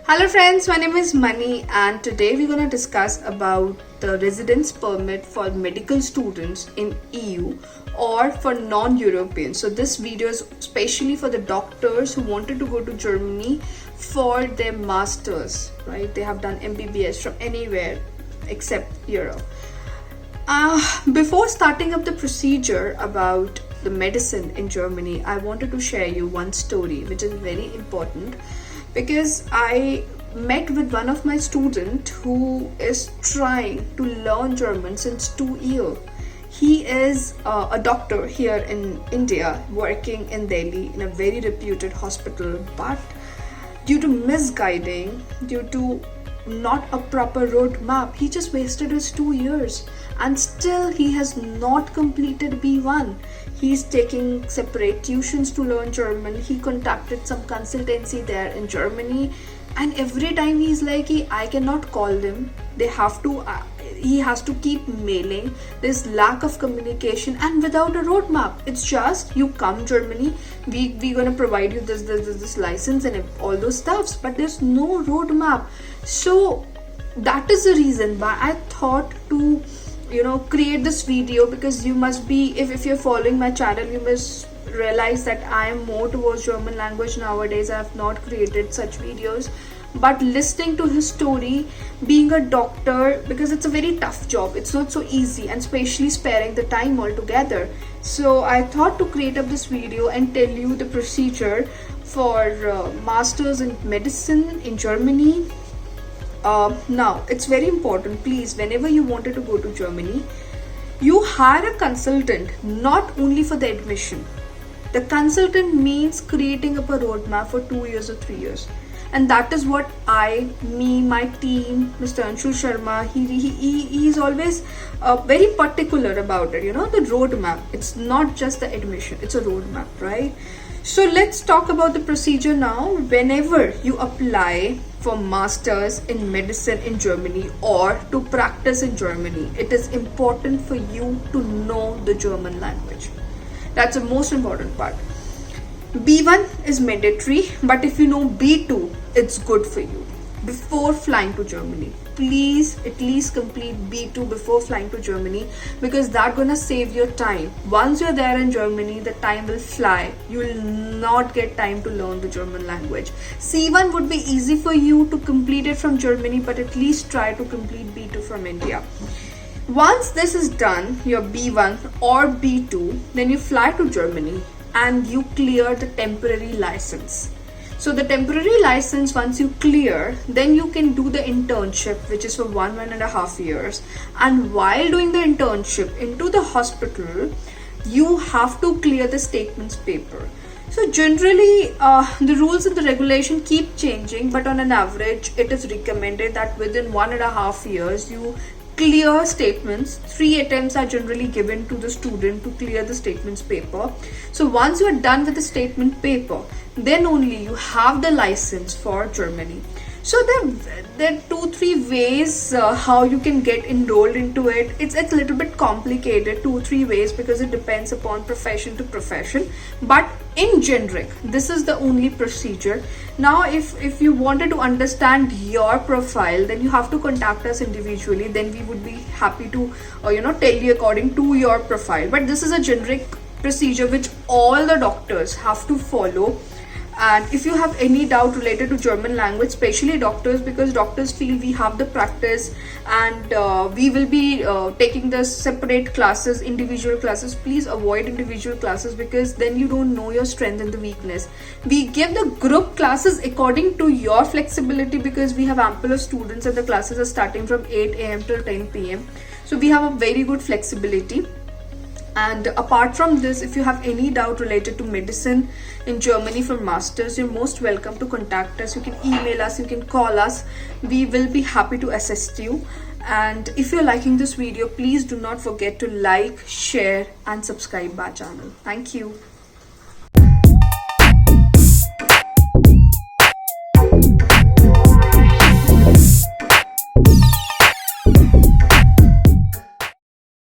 Hello friends, my name is Mani and today we're going to discuss about the residence permit for medical students in EU or for non-Europeans. So this video is especially for the doctors who wanted to go to Germany for their masters, right? They have done MBBS from anywhere except Europe. Before starting up the procedure about the medicine in Germany, I wanted to share you one story which is very important because I met with one of my students who is trying to learn German since 2 years. He is a doctor here in India working in Delhi in a very reputed hospital, but due to misguiding, due to not a proper roadmap, he just wasted his 2 years and still he has not completed B1. He's taking separate tuitions to learn German. He contacted some consultancy there in Germany, and every time he's like, I cannot call them. They have to, he has to keep mailing. There's lack of communication and without a roadmap. It's just you come Germany, we're gonna provide you this license and all those stuffs, but there's no roadmap. So that is the reason why I thought to create this video, because you must be, if you're following my channel, you must realize that I am more towards German language nowadays. I have not created such videos, but listening to his story, being a doctor, because it's a very tough job, it's not so easy, and especially sparing the time altogether. So I thought to create up this video and tell you the procedure for masters in medicine in Germany. Now it's very important, please, whenever you wanted to go to Germany, you hire a consultant, not only for the admission. The consultant means creating up a roadmap for 2 years or 3 years, and that is what my team, Mr. Anshu Sharma, he's always very particular about it. The roadmap. It's not just the admission; it's a roadmap, right? So let's talk about the procedure now. Whenever you apply for masters in medicine in Germany or to practice in Germany, it is important for you to know the German language. That's the most important part. B1 is mandatory, but if you know B2, it's good for you. Before flying to Germany, please at least complete B2 before flying to Germany, because that's gonna save your time. Once you're there in Germany, the time will fly. You will not get time to learn the German language. C1 would be easy for you to complete it from Germany, but at least try to complete B2 from India. Once this is done, your B1 or B2, then you fly to Germany and you clear the temporary license. So the temporary license, once you clear, then you can do the internship, which is for 1.5 years. And while doing the internship into the hospital, you have to clear the statements paper. So generally, the rules and the regulation keep changing, but on an average, it is recommended that within 1.5 years, you clear statements. 3 attempts are generally given to the student to clear the statements paper. So once you are done with the statement paper, then only you have the license for Germany. So there are 2-3 ways how you can get enrolled into it. It's a little bit complicated, 2-3 ways, because it depends upon profession to profession. But in generic, this is the only procedure. Now, if you wanted to understand your profile, then you have to contact us individually. Then we would be happy to tell you according to your profile. But this is a generic procedure which all the doctors have to follow. And if you have any doubt related to German language, especially doctors, because doctors feel we have the practice and we will be taking the separate classes, individual classes, please avoid individual classes, because then you don't know your strength and the weakness. We give the group classes according to your flexibility, because we have ample of students and the classes are starting from 8 a.m. till 10 p.m. So we have a very good flexibility. And apart from this, if you have any doubt related to medicine in Germany for masters, you're most welcome to contact us. You can email us, you can call us. We will be happy to assist you. And if you're liking this video, please do not forget to like, share and subscribe our channel. Thank you.